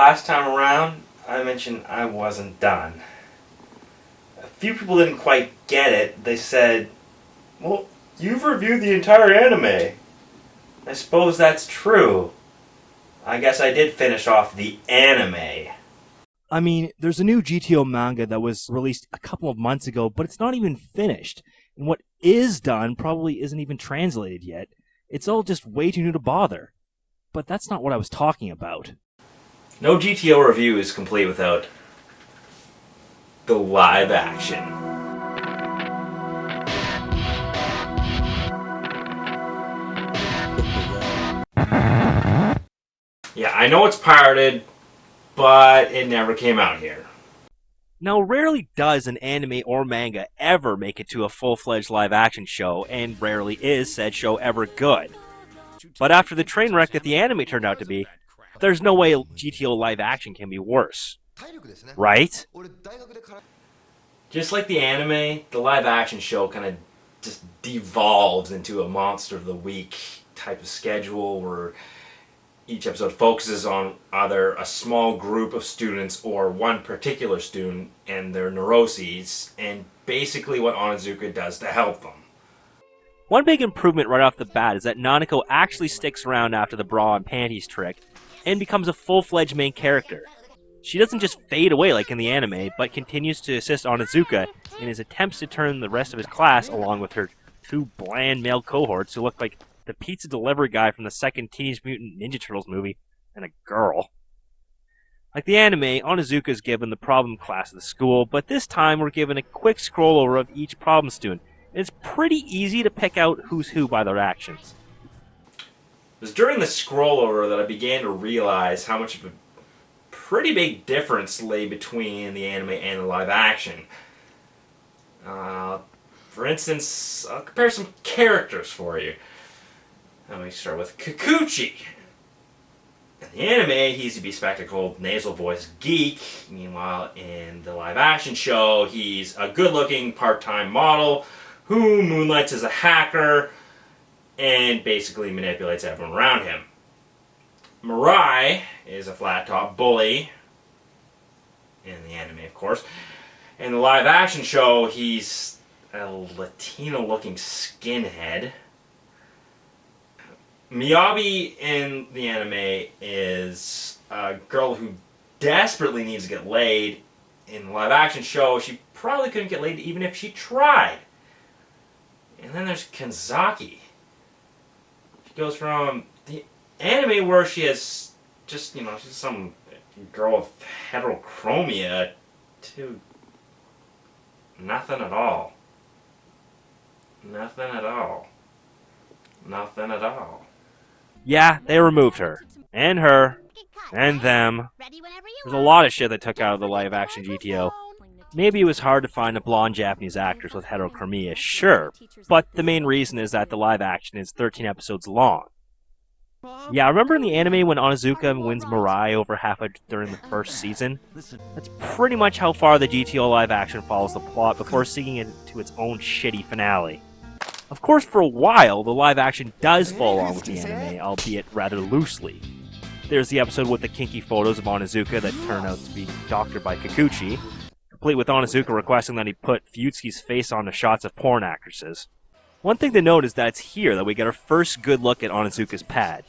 last time around, I mentioned I wasn't done. A few people didn't quite get it. They said, well, you've reviewed the entire anime. I suppose that's true. I guess I did finish off the anime. I mean, there's a new GTO manga that was released a couple of months ago, but it's not even finished. And what is done probably isn't even translated yet. It's all just way too new to bother. But that's not what I was talking about. No GTO review is complete without the live action. Yeah, I know it's pirated, but it never came out here. Now, rarely does an anime or manga ever make it to a full-fledged live-action show, and rarely is said show ever good. But after the train wreck that the anime turned out to be, there's no way GTO live-action can be worse. Right? Just like the anime, the live-action show kind of just devolves into a Monster of the Week type of schedule where each episode focuses on either a small group of students or one particular student and their neuroses, and basically what Onizuka does to help them. One big improvement right off the bat is that Nanako actually sticks around after the bra and panties trick and becomes a full-fledged main character. She doesn't just fade away like in the anime, but continues to assist Onizuka in his attempts to turn the rest of his class, along with her two bland male cohorts who look like the pizza delivery guy from the second Teenage Mutant Ninja Turtles movie, and a girl. Like the anime, Onizuka is given the problem class of the school, but this time we're given a quick scroll over of each problem student, and it's pretty easy to pick out who's who by their actions. It was during the scroll over that I began to realize how much of a pretty big difference lay between the anime and the live action. For instance, I'll compare some characters for you. Let me start with Kikuchi. In the anime, he's a bespectacled, nasal-voiced geek. Meanwhile, in the live-action show, he's a good-looking part-time model who moonlights as a hacker and basically manipulates everyone around him. Mirai is a flat-top bully, in the anime, of course. In the live-action show, he's a Latino-looking skinhead. Miyabi in the anime is a girl who desperately needs to get laid. In the live-action show, she probably couldn't get laid even if she tried. And then there's Kanzaki. She goes from the anime where she has just, she's some girl with heterochromia to nothing at all. Nothing at all. Nothing at all. Yeah, they removed her. And her. And them. There's a lot of shit they took out of the live-action GTO. Maybe it was hard to find a blonde Japanese actress with heterochromia, sure, but the main reason is that the live-action is 13 episodes long. Yeah, remember in the anime when Onizuka wins Mirai over halfway during the first season? That's pretty much how far the GTO live-action follows the plot before sinking it to its own shitty finale. Of course, for a while, the live-action does follow along with the anime, albeit rather loosely. There's the episode with the kinky photos of Onizuka that turn out to be doctored by Kikuchi, complete with Onizuka requesting that he put Fuyutsuki's face onto shots of porn actresses. One thing to note is that it's here that we get our first good look at Onizuka's pad.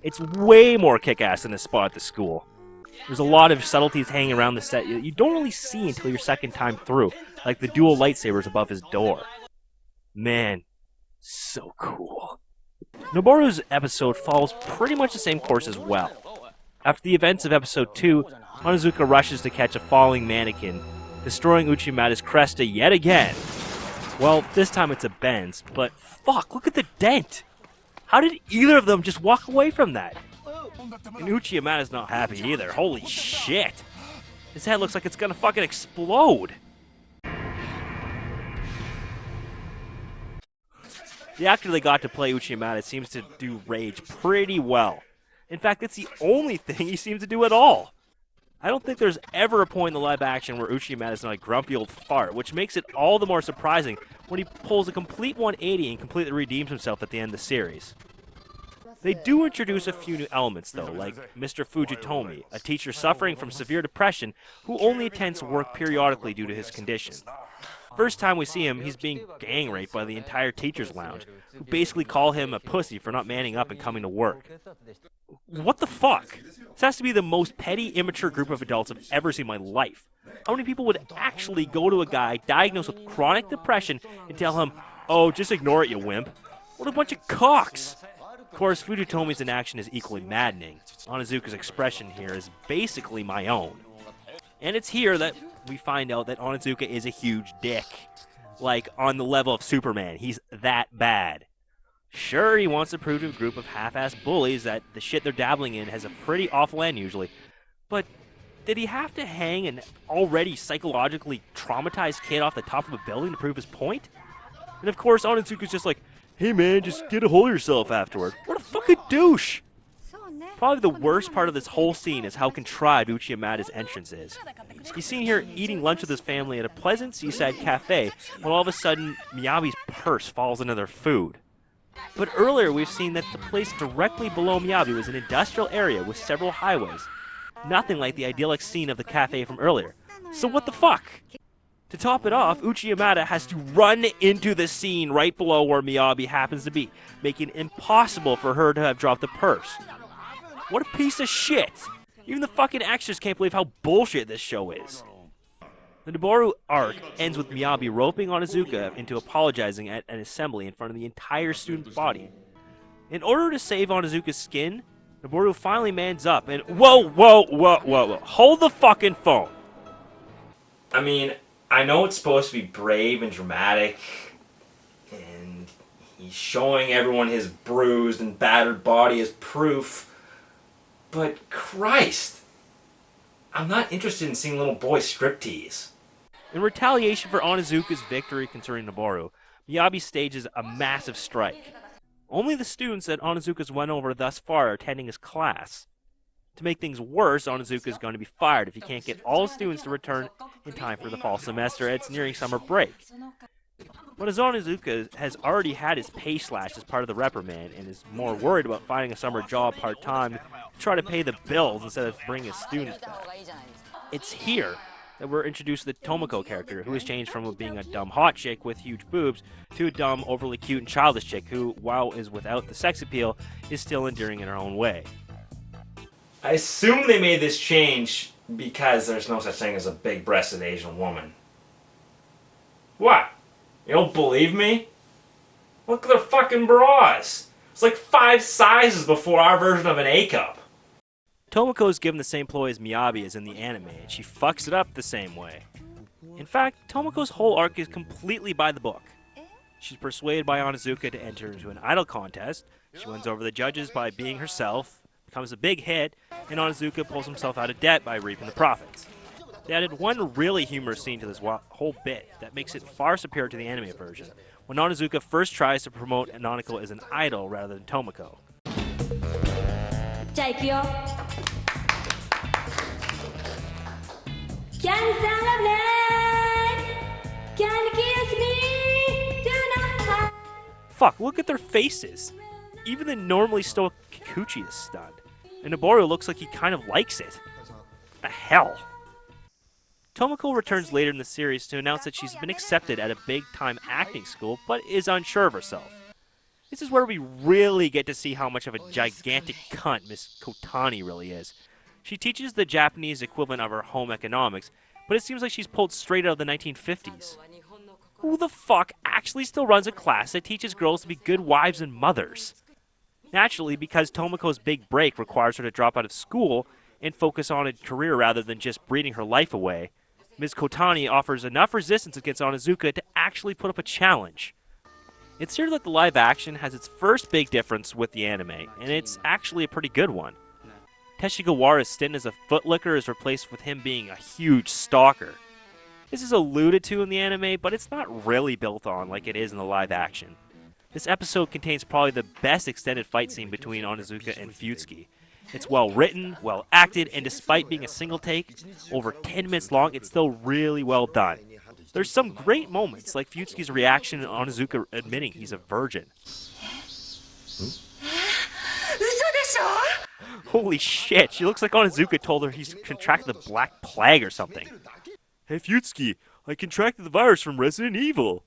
It's way more kick-ass than the spot at the school. There's a lot of subtleties hanging around the set you don't really see until your second time through, like the dual lightsabers above his door. Man, so cool. Noboru's episode follows pretty much the same course as well. After the events of episode 2, Onizuka rushes to catch a falling mannequin, destroying Uchimata's cresta yet again. Well, this time it's a Benz, but fuck, look at the dent! How did either of them just walk away from that? And Uchimata's not happy either, holy shit! His head looks like it's gonna fucking explode! The actor they got to play Uchimata seems to do rage pretty well. In fact, it's the only thing he seems to do at all. I don't think there's ever a point in the live action where Uchimata is not a grumpy old fart, which makes it all the more surprising when he pulls a complete 180 and completely redeems himself at the end of the series. They do introduce a few new elements though, like Mr. Fujitomi, a teacher suffering from severe depression who only attends work periodically due to his condition. First time we see him, he's being gang raped by the entire teacher's lounge, who basically call him a pussy for not manning up and coming to work. What the fuck? This has to be the most petty, immature group of adults I've ever seen in my life. How many people would actually go to a guy diagnosed with chronic depression and tell him, "Oh, just ignore it, you wimp"? What a bunch of cocks! Of course, Fujitomi's inaction is equally maddening. Onizuka's expression here is basically my own. And it's here that we find out that Onizuka is a huge dick. Like, on the level of Superman. He's that bad. Sure, he wants to prove to a group of half-assed bullies that the shit they're dabbling in has a pretty awful end usually. But did he have to hang an already psychologically traumatized kid off the top of a building to prove his point? And of course, Onizuka's just like, "Hey man, just get a hold of yourself afterward." What a fucking douche! Probably the worst part of this whole scene is how contrived Uchiyamada's entrance is. He's seen here eating lunch with his family at a pleasant seaside cafe when all of a sudden Miyabi's purse falls into their food. But earlier we've seen that the place directly below Miyabi was an industrial area with several highways. Nothing like the idyllic scene of the cafe from earlier. So what the fuck? To top it off, Uchiyamada has to run into the scene right below where Miyabi happens to be, making it impossible for her to have dropped the purse. What a piece of shit! Even the fucking extras can't believe how bullshit this show is. The Noboru arc ends with Miyabi roping Onizuka into apologizing at an assembly in front of the entire student body. In order to save Onizuka's skin, Noboru finally mans up and whoa, hold the fucking phone! I mean, I know it's supposed to be brave and dramatic, and he's showing everyone his bruised and battered body as proof, but Christ, I'm not interested in seeing little boys striptease. In retaliation for Onizuka's victory concerning Noboru, Miyabi stages a massive strike. Only the students that Onizuka's won over thus far are attending his class. To make things worse, Onizuka is going to be fired if he can't get all students to return in time for the fall semester. It's nearing summer break. But as Onizuka has already had his pay slashed as part of the reprimand and is more worried about finding a summer job part-time to try to pay the bills instead of bringing his students back. It's here that we're introduced to the Tomoko character, who has changed from being a dumb hot chick with huge boobs to a dumb, overly cute and childish chick who, while is without the sex appeal, is still endearing in her own way. I assume they made this change because there's no such thing as a big-breasted Asian woman. What? You don't believe me? Look at their fucking bras! It's like 5 sizes before our version of an A-cup. Tomoko is given the same ploy as Miyabi as in the anime, and she fucks it up the same way. In fact, Tomoko's whole arc is completely by the book. She's persuaded by Onizuka to enter into an idol contest, she wins over the judges by being herself, becomes a big hit, and Onizuka pulls himself out of debt by reaping the profits. They added one really humorous scene to this whole bit that makes it far superior to the anime version, when Onizuka first tries to promote Nanako as an idol rather than Tomoko. Fuck, look at their faces! Even the normally stoic Kikuchi is stunned. And Noboru looks like he kind of likes it. What the hell? Tomoko returns later in the series to announce that she's been accepted at a big-time acting school, but is unsure of herself. This is where we really get to see how much of a gigantic cunt Miss Kotani really is. She teaches the Japanese equivalent of her home economics, but it seems like she's pulled straight out of the 1950s. Who the fuck actually still runs a class that teaches girls to be good wives and mothers? Naturally, because Tomoko's big break requires her to drop out of school and focus on a career rather than just breathing her life away, Ms. Kotani offers enough resistance against Onizuka to actually put up a challenge. It's here that the live action has its first big difference with the anime, and it's actually a pretty good one. Teshigawara's stint as a footlicker is replaced with him being a huge stalker. This is alluded to in the anime, but it's not really built on like it is in the live action. This episode contains probably the best extended fight scene between Onizuka and Futsuki. It's well written, well acted, and despite being a single take, over 10 minutes long, it's still really well done. There's some great moments, like Futsuki's reaction and Onizuka admitting he's a virgin. Holy shit, she looks like Onizuka told her he's contracted the Black Plague or something. Hey Futsuki, I contracted the virus from Resident Evil.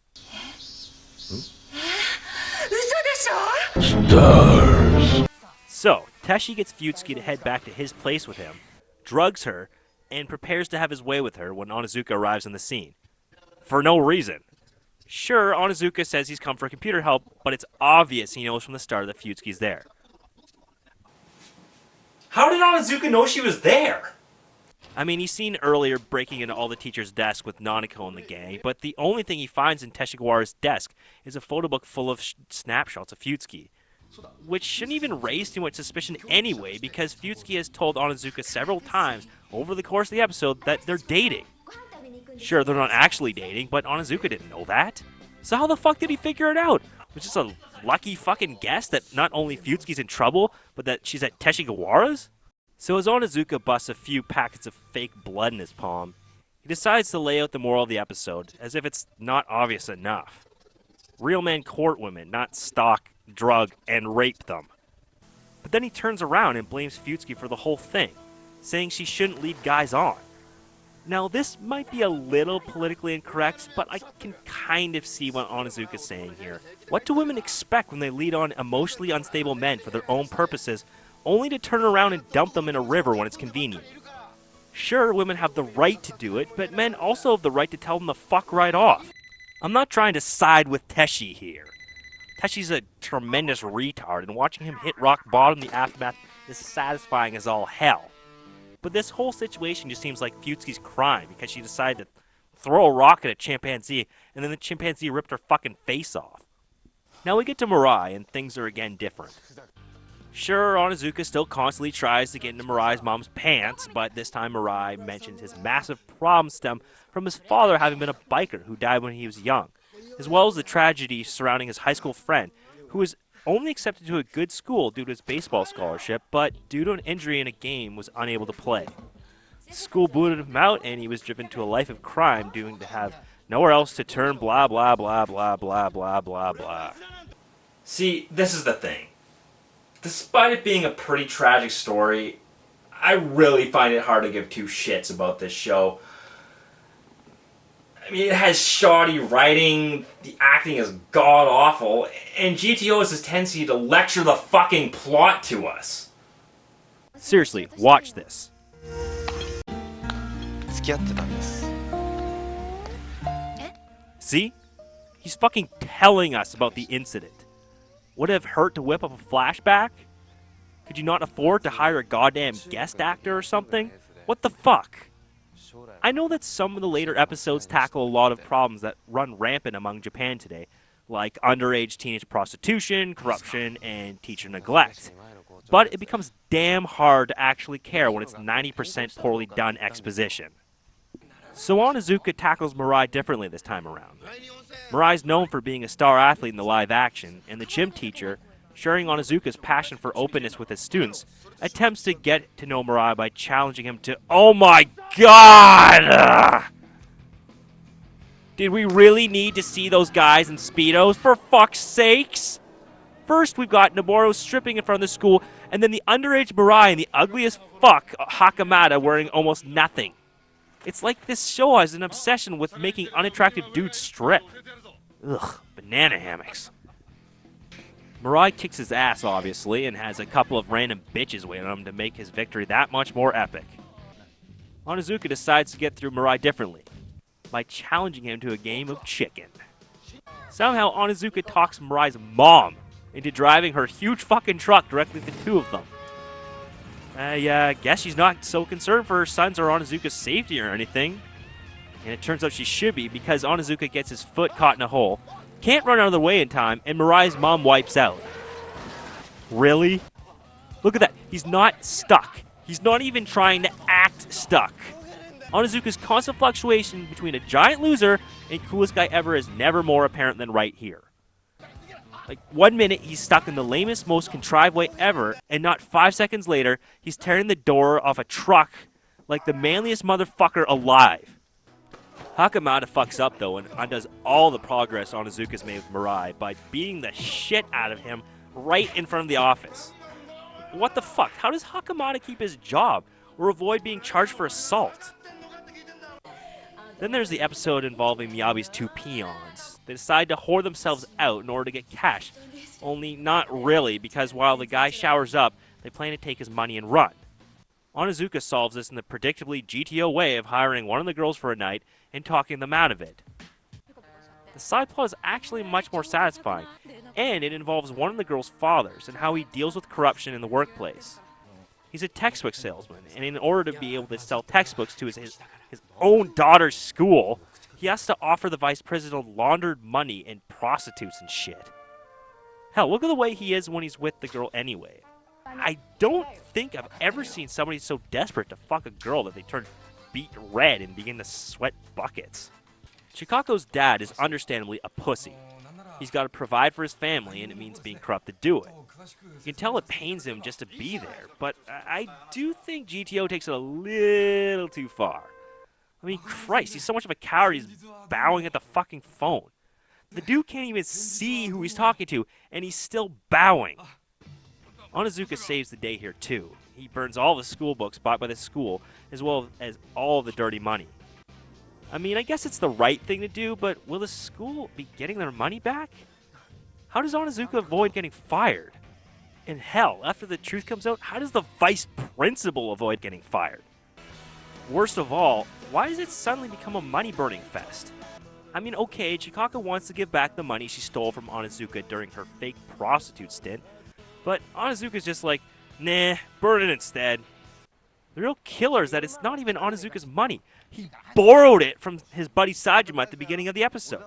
So, Teshi gets Futsuki to head back to his place with him, drugs her, and prepares to have his way with her when Onizuka arrives on the scene. For no reason. Sure, Onizuka says he's come for computer help, but it's obvious he knows from the start that Futsuki's there. How did Onizuka know she was there? I mean, he's seen earlier breaking into all the teachers' desks with Nanako and the gang, but the only thing he finds in Teshigawa's desk is a photo book full of snapshots of Futsuki, which shouldn't even raise too much suspicion anyway, because Futsuki has told Onizuka several times over the course of the episode that they're dating. Sure, they're not actually dating, but Onizuka didn't know that. So how the fuck did he figure it out? Was it just a lucky fucking guess that not only Futsuki's in trouble, but that she's at Teshigawa's? So as Onizuka busts a few packets of fake blood in his palm, he decides to lay out the moral of the episode, as if it's not obvious enough. Real men court women, not stalk, drug, and rape them. But then he turns around and blames Futsuki for the whole thing, saying she shouldn't lead guys on. Now, this might be a little politically incorrect, but I can kind of see what Onizuka's saying here. What do women expect when they lead on emotionally unstable men for their own purposes, only to turn around and dump them in a river when it's convenient? Sure, women have the right to do it, but men also have the right to tell them to fuck right off. I'm not trying to side with Teshi here. Teshi's a tremendous retard, and watching him hit rock bottom in the aftermath is satisfying as all hell. But this whole situation just seems like Futsuki's crime, because she decided to throw a rock at a chimpanzee, and then the chimpanzee ripped her fucking face off. Now we get to Mirai, and things are again different. Sure, Onizuka still constantly tries to get into Mirai's mom's pants, but this time Mirai mentions his massive problem stem from his father having been a biker who died when he was young, as well as the tragedy surrounding his high school friend, who was only accepted to a good school due to his baseball scholarship, but due to an injury in a game was unable to play. The school booted him out, and he was driven to a life of crime due to have nowhere else to turn, blah blah blah blah blah blah blah blah. See, this is the thing. Despite it being a pretty tragic story, I really find it hard to give two shits about this show. I mean, it has shoddy writing, the acting is god-awful, and GTO has this tendency to lecture the fucking plot to us. Seriously, watch this. See? He's fucking telling us about the incident. Would it have hurt to whip up a flashback? Could you not afford to hire a goddamn guest actor or something? What the fuck? I know that some of the later episodes tackle a lot of problems that run rampant among Japan today, like underage teenage prostitution, corruption, and teacher neglect. But it becomes damn hard to actually care when it's 90% poorly done exposition. So Onizuka tackles Mirai differently this time around. Mirai's known for being a star athlete in the live action, and the gym teacher, sharing Onizuka's passion for openness with his students, attempts to get to know Mirai by challenging him to, oh my god! Did we really need to see those guys in Speedos, for fuck's sakes? First, we've got Noboru stripping in front of the school, and then the underage Mirai and the ugliest fuck, Hakamada, wearing almost nothing. It's like this show has an obsession with making unattractive dudes strip. Ugh, banana hammocks. Mirai kicks his ass, obviously, and has a couple of random bitches waiting on him to make his victory that much more epic. Onizuka decides to get through Mirai differently, by challenging him to a game of chicken. Somehow, Onizuka talks Mirai's mom into driving her huge fucking truck directly to the two of them. I guess she's not so concerned for her son's or Onizuka's safety or anything. And it turns out she should be, because Onizuka gets his foot caught in a hole, can't run out of the way in time, and Mirai's mom wipes out. Really? Look at that. He's not stuck. He's not even trying to act stuck. Onizuka's constant fluctuation between a giant loser and coolest guy ever is never more apparent than right here. Like, 1 minute, he's stuck in the lamest, most contrived way ever, and not 5 seconds later, he's tearing the door off a truck like the manliest motherfucker alive. Hakamada fucks up, though, and undoes all the progress Onizuka's made with Mirai by beating the shit out of him right in front of the office. what the fuck? How does Hakamada keep his job or avoid being charged for assault? Then there's the episode involving Miyabi's two peons. They decide to whore themselves out in order to get cash. Only not really, because while the guy showers up, they plan to take his money and run. Onizuka solves this in the predictably GTO way of hiring one of the girls for a night and talking them out of it. The side plot is actually much more satisfying, and it involves one of the girl's fathers and how he deals with corruption in the workplace. He's a textbook salesman, and in order to be able to sell textbooks to his own daughter's school, he has to offer the vice president laundered money and prostitutes and shit. Hell, look at the way he is when he's with the girl anyway. I don't think I've ever seen somebody so desperate to fuck a girl that they turn beet red and begin to sweat buckets. Chikako's dad is understandably a pussy. He's got to provide for his family, and it means being corrupt to do it. You can tell it pains him just to be there, but I do think GTO takes it a little too far. I mean, Christ, he's so much of a coward, he's bowing at the fucking phone. The dude can't even see who he's talking to, and he's still bowing. Onizuka saves the day here, too. He burns all the school books bought by the school, as well as all the dirty money. I mean, I guess it's the right thing to do, but will the school be getting their money back? How does Onizuka avoid getting fired? And hell, after the truth comes out, how does the vice principal avoid getting fired? Worst of all, why does it suddenly become a money-burning fest? I mean, okay, Chikako wants to give back the money she stole from Onizuka during her fake prostitute stint, but Onizuka's just like, nah, burn it instead. The real killer is that it's not even Onizuka's money. He borrowed it from his buddy Sajima at the beginning of the episode.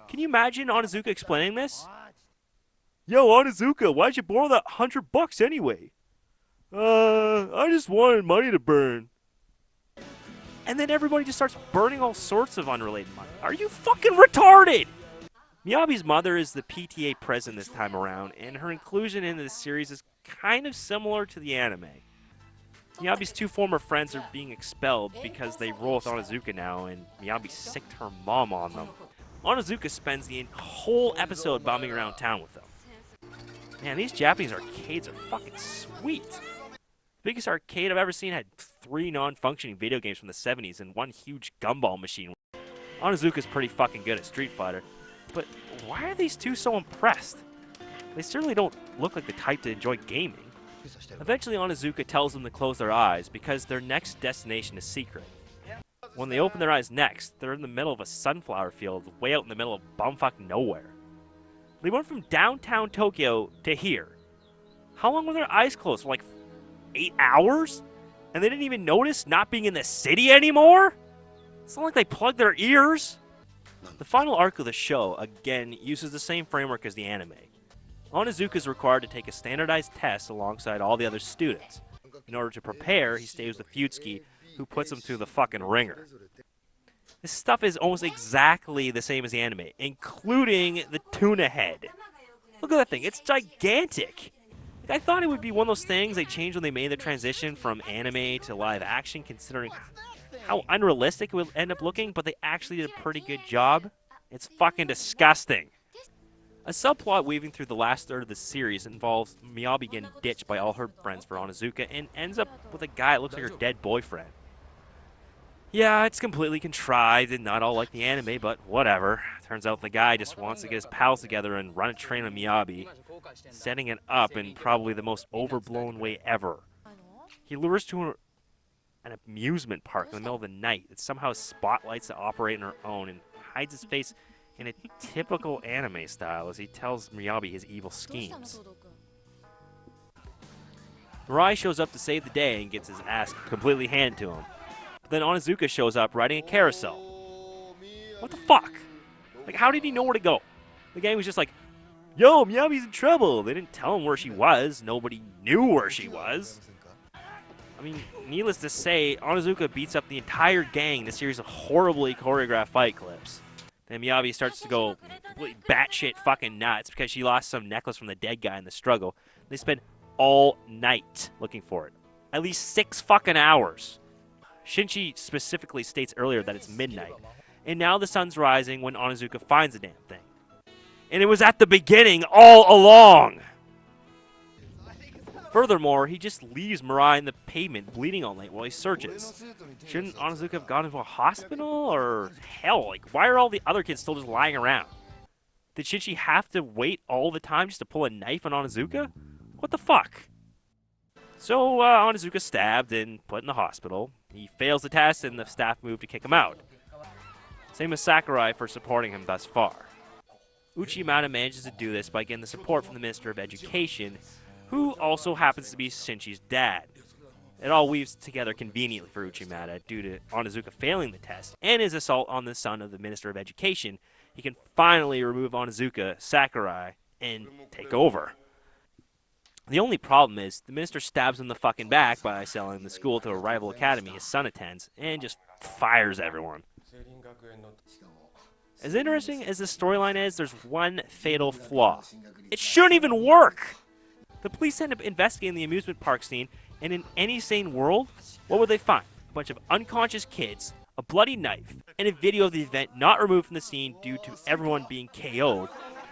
Can you imagine Onizuka explaining this? Yo, Onizuka, why'd you borrow that $100 anyway? I just wanted money to burn. And then everybody just starts burning all sorts of unrelated money. Are you fucking retarded? Miyabi's mother is the PTA president this time around, and her inclusion in this series is kind of similar to the anime. Miyabi's two former friends are being expelled because they roll with Onizuka now, and Miyabi sicked her mom on them. Onizuka spends the whole episode bumming around town with them. Man, these Japanese arcades are fucking sweet. The biggest arcade I've ever seen had 3 non-functioning video games from the 70s and 1 huge gumball machine. Onizuka's pretty fucking good at Street Fighter, but why are these two so impressed? They certainly don't look like the type to enjoy gaming. Eventually, Onizuka tells them to close their eyes because their next destination is secret. When they open their eyes next, they're in the middle of a sunflower field way out in the middle of bumfuck nowhere. They went from downtown Tokyo to here. How long were their eyes closed? For like 8 hours? And they didn't even notice not being in the city anymore? It's not like they plugged their ears. The final arc of the show, again, uses the same framework as the anime. Onizuka is required to take a standardized test alongside all the other students. In order to prepare, he stays with Futsuki, who puts him through the fucking ringer. This stuff is almost exactly the same as the anime, including the tuna head. Look at that thing, it's gigantic! I thought it would be one of those things they changed when they made the transition from anime to live action, considering how unrealistic it would end up looking, but they actually did a pretty good job. It's fucking disgusting. A subplot weaving through the last third of the series involves Miyabi getting ditched by all her friends for Onizuka and ends up with a guy that looks like her dead boyfriend. Yeah, it's completely contrived and not all like the anime, but whatever. Turns out the guy just wants to get his pals together and run a train on Miyabi, setting it up in probably the most overblown way ever. He lures to an amusement park in the middle of the night that somehow has spotlights that operate on her own and hides his face in a typical anime style as he tells Miyabi his evil schemes. Mirai shows up to save the day and gets his ass completely handed to him. But then Onizuka shows up riding a carousel. What the fuck? Like, how did he know where to go? The gang was just like, yo, Miyabi's in trouble. They didn't tell him where she was. Nobody knew where she was. I mean, needless to say, Onizuka beats up the entire gang in a series of horribly choreographed fight clips. Then Miyabi starts to go completely batshit fucking nuts because she lost some necklace from the dead guy in the struggle. They spend all night looking for it. At least 6 fucking hours. Shinji specifically states earlier that it's midnight. And now the sun's rising when Onizuka finds the damn thing. And it was at the beginning all along! Furthermore, he just leaves Mirai in the pavement bleeding all night while he searches. Shouldn't Onizuka have gone into a hospital? Or hell, like, why are all the other kids still just lying around? Did Shinji have to wait all the time just to pull a knife on Onizuka? What the fuck? So, Onizuka's stabbed and put in the hospital. He fails the test and the staff move to kick him out. Same as Sakurai for supporting him thus far. Uchimata manages to do this by getting the support from the Minister of Education, who also happens to be Shinji's dad. It all weaves together conveniently for Uchimata due to Onizuka failing the test and his assault on the son of the Minister of Education. He can finally remove Onizuka, Sakurai, and take over. The only problem is the minister stabs him in the fucking back by selling the school to a rival academy his son attends and just fires everyone. As interesting as this storyline is, there's one fatal flaw. It shouldn't even work! The police end up investigating the amusement park scene, and in any sane world, what would they find? A bunch of unconscious kids, a bloody knife, and a video of the event not removed from the scene due to everyone being KO'd,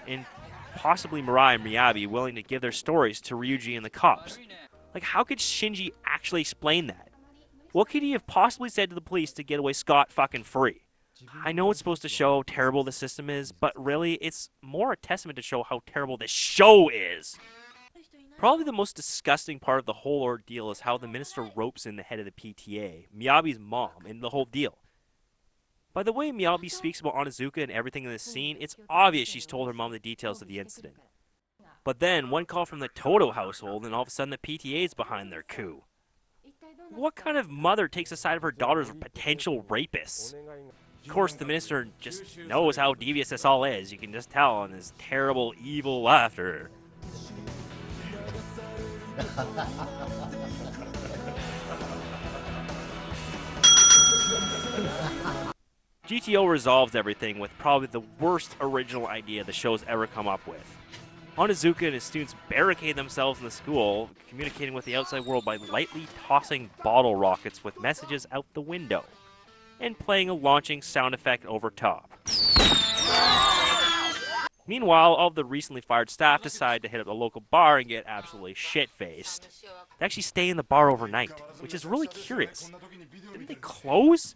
and possibly Mirai and Miyabi willing to give their stories to Ryuji and the cops. Like, how could Shinji actually explain that? What could he have possibly said to the police to get away scot-fucking-free? I know it's supposed to show how terrible the system is, but really, it's more a testament to show how terrible this show is. Probably the most disgusting part of the whole ordeal is how the minister ropes in the head of the PTA, Miyabi's mom, in the whole deal. By the way Miyabi speaks about Onizuka and everything in this scene, it's obvious she's told her mom the details of the incident. But then, one call from the Toto household, and all of a sudden the PTA's behind their coup. What kind of mother takes the side of her daughters potential rapists? Of course, the minister just knows how devious this all is. You can just tell on his terrible, evil laughter. GTO resolves everything with probably the worst original idea the show's ever come up with. Onizuka and his students barricade themselves in the school, communicating with the outside world by lightly tossing bottle rockets with messages out the window, and playing a launching sound effect over top. Meanwhile, all of the recently fired staff decide to hit up a local bar and get absolutely shit-faced. They actually stay in the bar overnight, which is really curious. Didn't they close?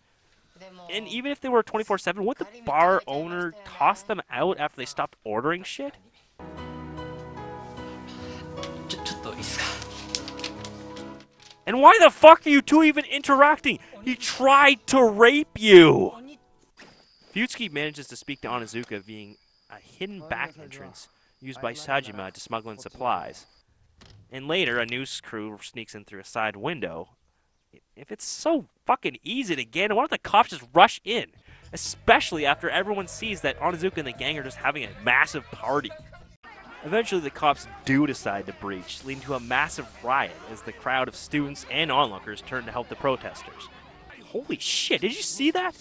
And even if they were 24/7, wouldn't the bar owner toss them out after they stopped ordering shit? And why the fuck are you two even interacting? He tried to rape you! Fuyutsuki manages to speak to Onizuka via a hidden back entrance used by Sajima to smuggle in supplies. And later, a news crew sneaks in through a side window. If it's so fucking easy to get in, why don't the cops just rush in? Especially after everyone sees that Onizuka and the gang are just having a massive party. Eventually, the cops do decide to breach, leading to a massive riot as the crowd of students and onlookers turn to help the protesters. Holy shit, did you see that?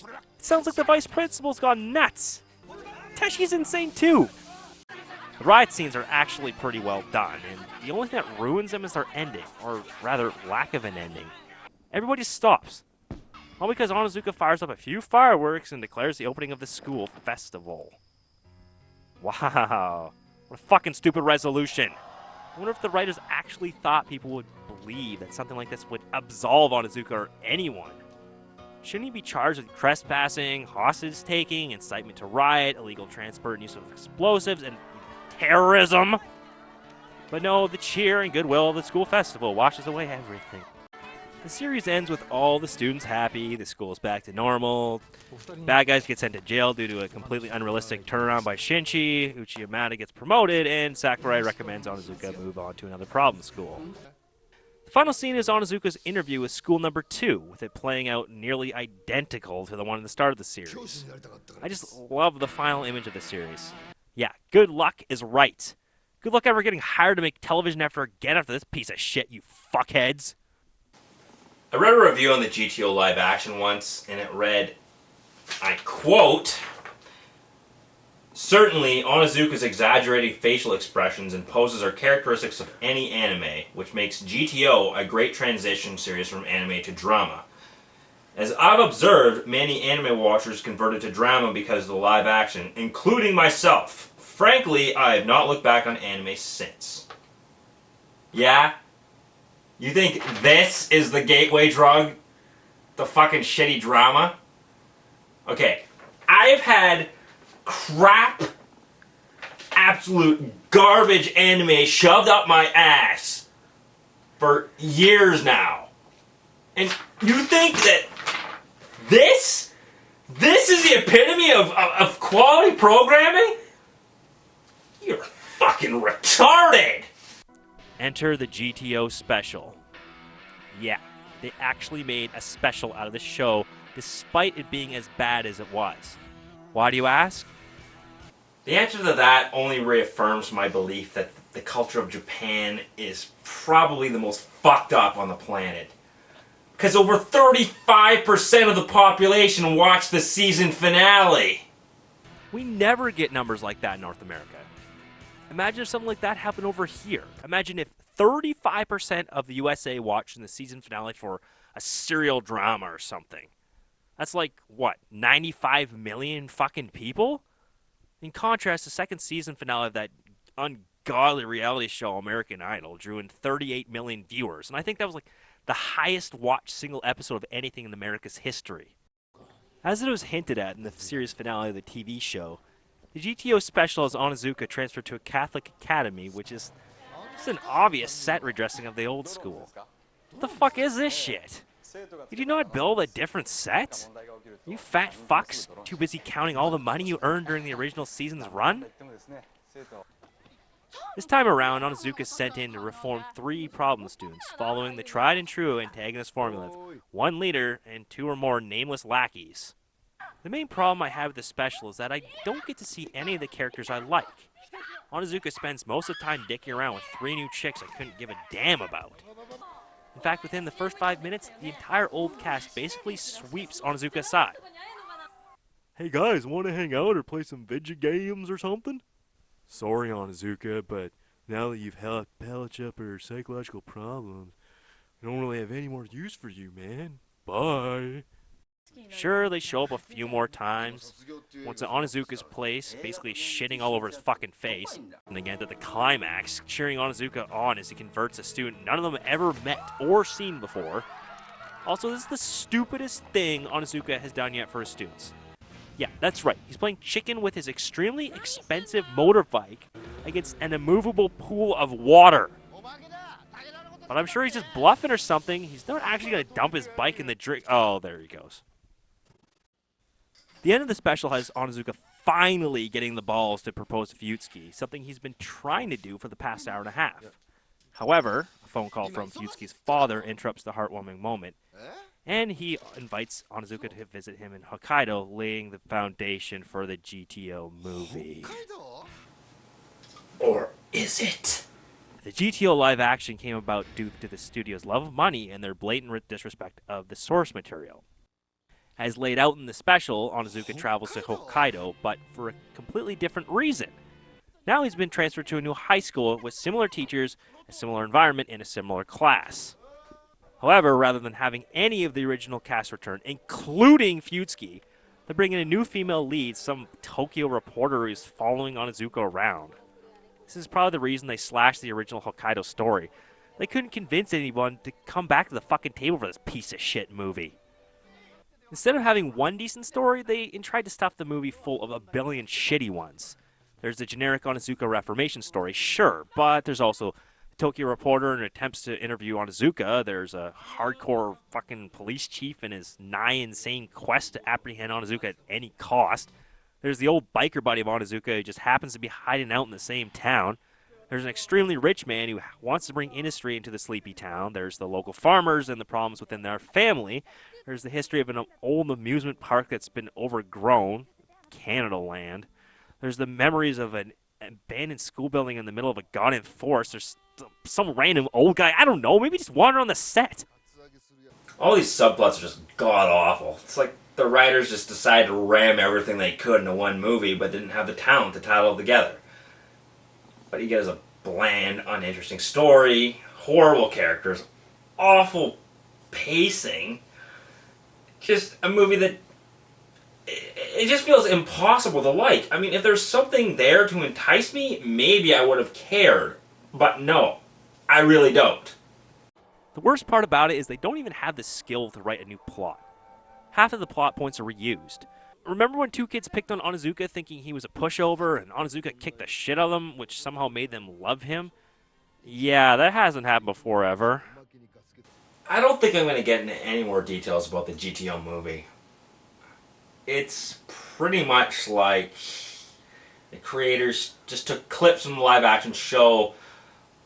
It sounds like the vice principal's gone nuts. Teshi's insane too. The riot scenes are actually pretty well done, and the only thing that ruins them is their ending, or rather, lack of an ending. Everybody stops. All because Onizuka fires up a few fireworks and declares the opening of the school festival. Wow. What a fucking stupid resolution. I wonder if the writers actually thought people would believe that something like this would absolve Onizuka or anyone. Shouldn't he be charged with trespassing, hostage-taking, incitement to riot, illegal transport and use of explosives, and terrorism? But no, the cheer and goodwill of the school festival washes away everything. The series ends with all the students happy, the school's back to normal, bad guys get sent to jail due to a completely unrealistic turnaround by Shinji, Uchimata gets promoted, and Sakurai recommends Onizuka move on to another problem school. The final scene is Onizuka's interview with school number 2, with it playing out nearly identical to the one at the start of the series. I just love the final image of the series. Yeah, good luck is right. Good luck ever getting hired to make television again after this piece of shit, you fuckheads. I read a review on the GTO live action once, and it read, I quote, "Certainly, Onizuka's exaggerated facial expressions and poses are characteristics of any anime, which makes GTO a great transition series from anime to drama. As I've observed, many anime watchers converted to drama because of the live action, including myself. Frankly, I have not looked back on anime since." Yeah? You think this is the gateway drug? The fucking shitty drama? Okay, I've had crap, absolute garbage anime shoved up my ass for years now. And you think that this is the epitome of quality programming? You're fucking retarded! Enter the GTO special. Yeah, they actually made a special out of the show despite it being as bad as it was. Why do you ask? The answer to that only reaffirms my belief that the culture of Japan is probably the most fucked up on the planet. Because over 35% of the population watched the season finale. We never get numbers like that in North America. Imagine if something like that happened over here. Imagine if 35% of the USA watched in the season finale for a serial drama or something. That's like, what, 95 million fucking people? In contrast, the second season finale of that ungodly reality show American Idol drew in 38 million viewers. And I think that was like the highest watched single episode of anything in America's history. As it was hinted at in the series finale of the TV show, the GTO special has Onizuka transferred to a Catholic academy, which is just an obvious set redressing of the old school. What the fuck is this shit? Did you not build a different set? You fat fucks too busy counting all the money you earned during the original season's run? This time around, Onizuka is sent in to reform 3 problem students, following the tried and true antagonist formula of 1 leader and 2 or more nameless lackeys. The main problem I have with this special is that I don't get to see any of the characters I like. Onizuka spends most of the time dicking around with 3 new chicks I couldn't give a damn about. In fact, within the first 5 minutes, the entire old cast basically sweeps Onizuka aside. Hey guys, want to hang out or play some video games or something? Sorry, Onizuka, but now that you've helped patch up her psychological problems, I don't really have any more use for you, man. Bye. Sure, they show up a few more times. Once at Onizuka's place, basically shitting all over his fucking face. And again, at the climax, cheering Onizuka on as he converts a student none of them ever met or seen before. Also, this is the stupidest thing Onizuka has done yet for his students. Yeah, that's right. He's playing chicken with his extremely expensive motorbike against an immovable pool of water. But I'm sure he's just bluffing or something. He's not actually going to dump his bike in the drink. Oh, there he goes. The end of the special has Onizuka finally getting the balls to propose to Fuyutsuki, something he's been trying to do for the past hour and a half. However, a phone call from Fuyutsuki's father interrupts the heartwarming moment, and he invites Onizuka to visit him in Hokkaido, laying the foundation for the GTO movie. Or is it? The GTO live action came about due to the studio's love of money and their blatant disrespect of the source material. As laid out in the special, Onizuka travels to Hokkaido, but for a completely different reason. Now he's been transferred to a new high school with similar teachers, a similar environment, and a similar class. However, rather than having any of the original cast return, including Fuyutsuki, they bring in a new female lead, some Tokyo reporter who is following Onizuka around. This is probably the reason they slashed the original Hokkaido story. They couldn't convince anyone to come back to the fucking table for this piece of shit movie. Instead of having one decent story, they tried to stuff the movie full of a billion shitty ones. There's the generic Onizuka reformation story, sure, but there's also a Tokyo reporter and attempts to interview Onizuka. There's a hardcore fucking police chief and his nigh insane quest to apprehend Onizuka at any cost. There's the old biker buddy of Onizuka who just happens to be hiding out in the same town. There's an extremely rich man who wants to bring industry into the sleepy town. There's the local farmers and the problems within their family. There's the history of an old amusement park that's been overgrown, Canada land. There's the memories of an abandoned school building in the middle of a goddamn forest. There's some random old guy, I don't know, maybe just wander on the set. All these subplots are just god-awful. It's like the writers just decided to ram everything they could into one movie, but didn't have the talent to tie it all together. What you get is a bland, uninteresting story, horrible characters, awful pacing. Just a movie that it just feels impossible to like. I mean, if there's something there to entice me, maybe I would have cared. But no. I really don't. The worst part about it is they don't even have the skill to write a new plot. Half of the plot points are reused. Remember when two kids picked on Onizuka thinking he was a pushover and Onizuka kicked the shit out of them, which somehow made them love him? Yeah, that hasn't happened before ever. I don't think I'm going to get into any more details about the GTO movie. It's pretty much like the creators just took clips from the live action show,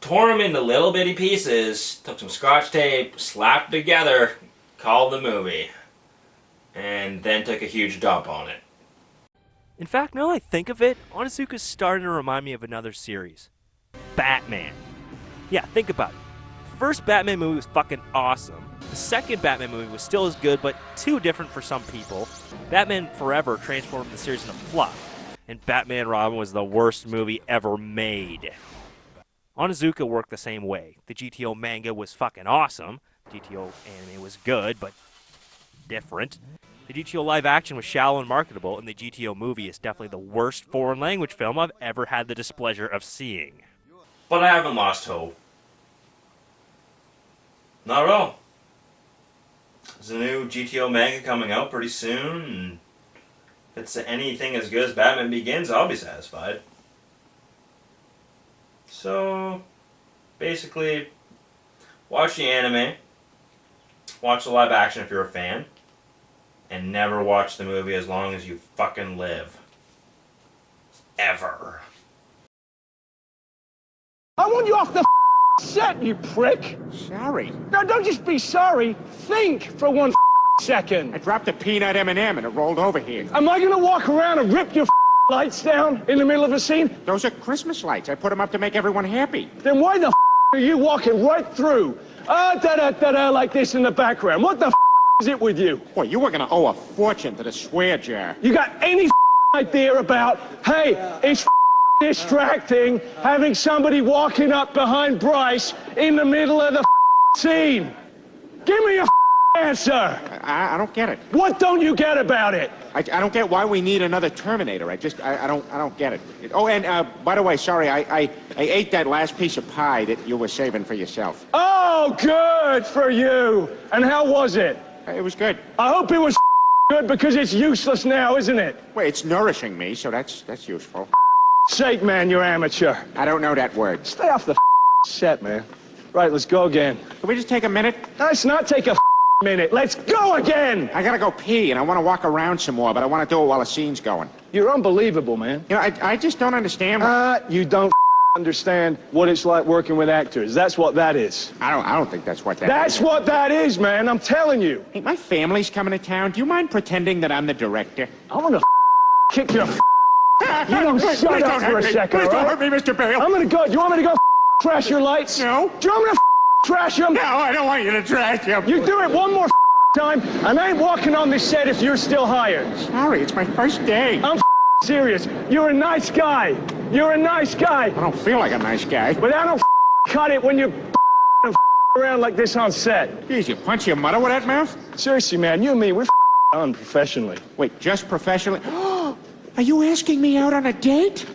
tore them into little bitty pieces, took some scotch tape, slapped it together, called the movie, and then took a huge dump on it. In fact, now that I think of it, Onizuka's starting to remind me of another series. Batman. Yeah, think about it. The first Batman movie was fucking awesome. The second Batman movie was still as good, but too different for some people. Batman Forever transformed the series into fluff, and Batman Robin was the worst movie ever made. Onizuka worked the same way. The GTO manga was fucking awesome. The GTO anime was good, but different. The GTO live action was shallow and marketable, and the GTO movie is definitely the worst foreign language film I've ever had the displeasure of seeing. But I haven't lost hope. Not at all. There's a new GTO manga coming out pretty soon, and if it's anything as good as Batman Begins, I'll be satisfied. So, basically, watch the anime, watch the live action if you're a fan, and never watch the movie as long as you fucking live. Ever. I want you off the set, you prick! Sorry. No, don't just be sorry. Think for one second. I dropped a peanut M&M and it rolled over here. Am I gonna walk around and rip your lights down in the middle of a scene? Those are Christmas lights. I put them up to make everyone happy. Then why the are you walking right through? Da-da-da-da like this in the background. What the is it with you? Boy, you were gonna owe a fortune to the swear jar. You got any idea about, hey, it's distracting having somebody walking up behind Bryce in the middle of the scene? Give me a answer. I don't get it. What don't you get about it? I don't get why we need another Terminator. I don't get it. Oh, and by the way, sorry, I ate that last piece of pie that you were saving for yourself. Oh, good for you. And how was it? It was good. I hope it was good because it's useless now, isn't it? Well, it's nourishing me, so that's useful. Sake, man, you're amateur. I don't know that word. Stay off the set, man. Right, let's go again. Can we just take a minute? Let's not take a minute. Let's go again! I gotta go pee, and I want to walk around some more, but I want to do it while the scene's going. You're unbelievable, man. You know, I just don't understand. You don't understand what it's like working with actors. That's what that is. I don't think that's what that is. That's what that is, man. I'm telling you. Hey, my family's coming to town. Do you mind pretending that I'm the director? I'm gonna kick your You don't shut up for a second, Please all don't right? hurt me, Mr. Bale. I'm gonna go. Do you want me to go trash your lights? No. Do you want me to trash them? No, I don't want you to trash him. You do it one more time, and I ain't walking on this set if you're still hired. Sorry, it's my first day. I'm serious. You're a nice guy. You're a nice guy. I don't feel like a nice guy. But I don't cut it when you around like this on set. Geez, you punch your mother with that mouth? Seriously, man, you and me, we're unprofessionally. Wait, just professionally? Are you asking me out on a date?